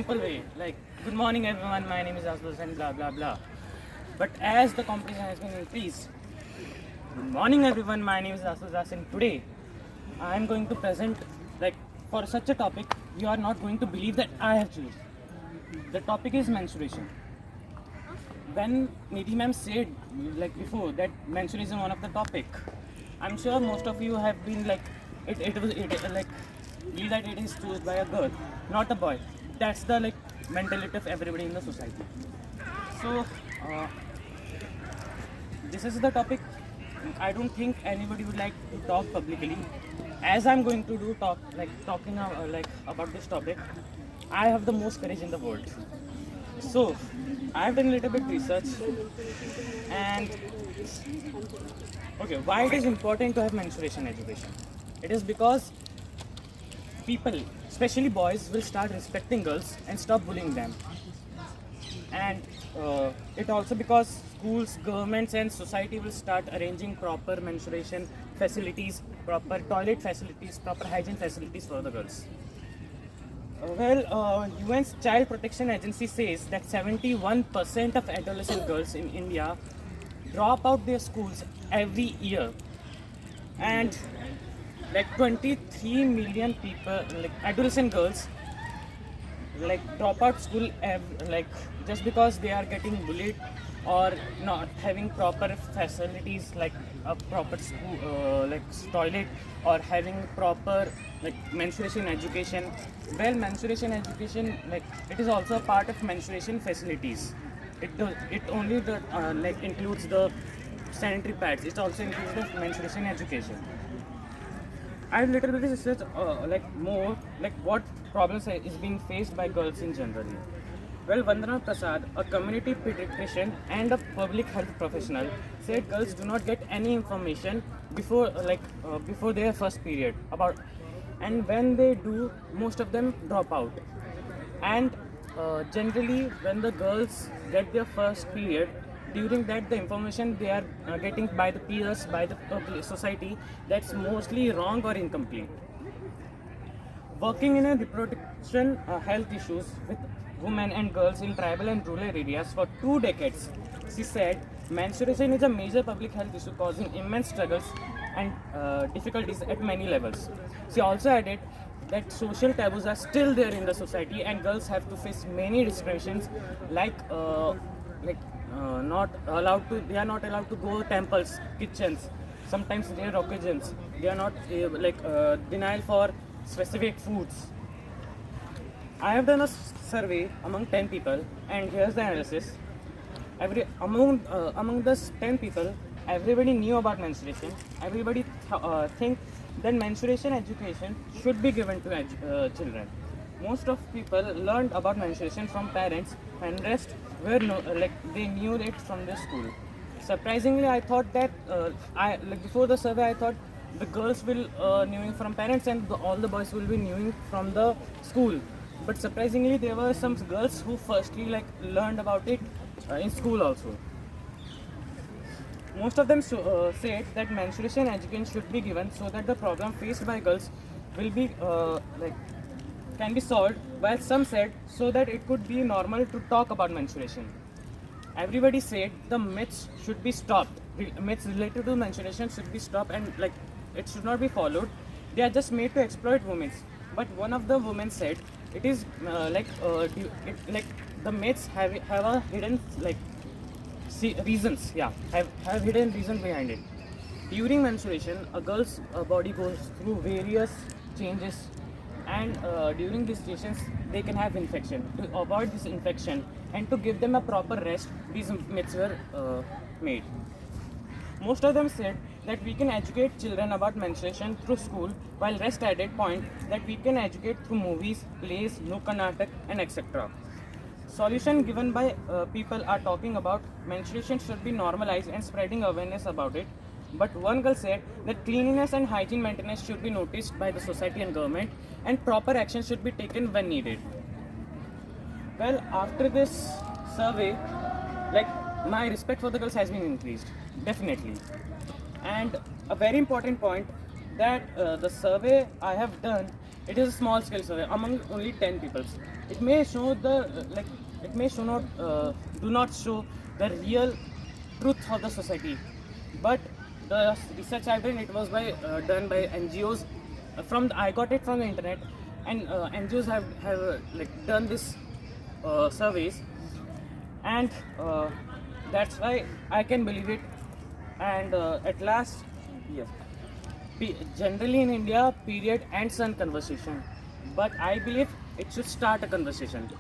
simple way, like good morning everyone, my name is Aashutosh and blah blah blah. But as the competition has been increased, good morning everyone, my name is Aashutosh and today I am going to present like for such a topic you are not going to believe that I have chosen. The topic is menstruation. When Nidhi ma'am said like before that menstruation is one of the topic, I'm sure most of you have been like it believe that it is chosen by a girl, not a boy. That's the like mentality of everybody in the society. So this is the topic. I don't think anybody would like to talk publicly. As I'm going to do talking about this topic, I have the most courage in the world. So I've done a little bit research and okay, why it is important to have menstruation education? It is because people, especially boys, will start respecting girls and stop bullying them. And it also because schools, governments, and society will start arranging proper menstruation facilities, proper toilet facilities, proper hygiene facilities for the girls. UN's Child Protection Agency says that 71% of adolescent girls in India drop out their schools every year, and like 23 million people, like adolescent girls, like drop out school like just because they are getting bullied or not having proper facilities like a proper school toilet or having proper like menstruation education. Well, menstruation education, like it is also a part of menstruation facilities. It only includes the sanitary pads. It also includes the menstruation education. I little bit research more like what problems is being faced by girls in general. Well, Vandana Prasad, a community pediatrician and a public health professional, said girls do not get any information before their first period about, and when they do, most of them drop out. And generally, when the girls get their first period, during that the information they are getting by the peers, by the society, that's mostly wrong or incomplete. Working in a reproduction health issues with women and girls in tribal and rural areas for 2 decades, she said menstruation is a major public health issue causing immense struggles and difficulties at many levels. She also added that social taboos are still there in the society and girls have to face many discriminations not allowed to they are not allowed to go temples, kitchens, sometimes rare occasions they are not denial for specific foods. I have done a survey among 10 people, and here's the analysis. Among the 10 people, everybody knew about menstruation. Everybody think that menstruation education should be given to children. Most of people learned about menstruation from parents, and rest were they knew it from their school. Surprisingly, I thought that before the survey, I thought the girls will knowing from parents and all the boys will be knowing from the school. But surprisingly, there were some girls who firstly learned about it in school also. Most of them said that menstruation education should be given so that the problem faced by girls will be can be solved, while some said so that it could be normal to talk about menstruation. Everybody said the myths should be stopped. Myths related to menstruation should be stopped and it should not be followed. They are just made to exploit women. But one of the women said it is the myths have a hidden reasons. Yeah, have hidden reasons behind it. During menstruation, a girl's body goes through various changes, and during these stations they can have infection. To avoid this infection and to give them a proper rest, these myths were made. Most of them said that we can educate children about menstruation through school, while rest added point that we can educate through movies, plays, Nukkad Natak, and etc. Solution given by people are talking about menstruation should be normalized and spreading awareness about it. But one girl said that cleanliness and hygiene maintenance should be noticed by the society and government, and proper action should be taken when needed. Well, after this survey, my respect for the girls has been increased, definitely. And a very important point that the survey I have done, It is a small scale survey among only 10 people. It may show the it may show not do not show the real truth of the society, but the research I've done, it was done by NGOs. I got it from the internet, and NGOs have done this surveys, and that's why I can believe it. And at last, yes, generally in India, period ends on conversation, but I believe it should start a conversation.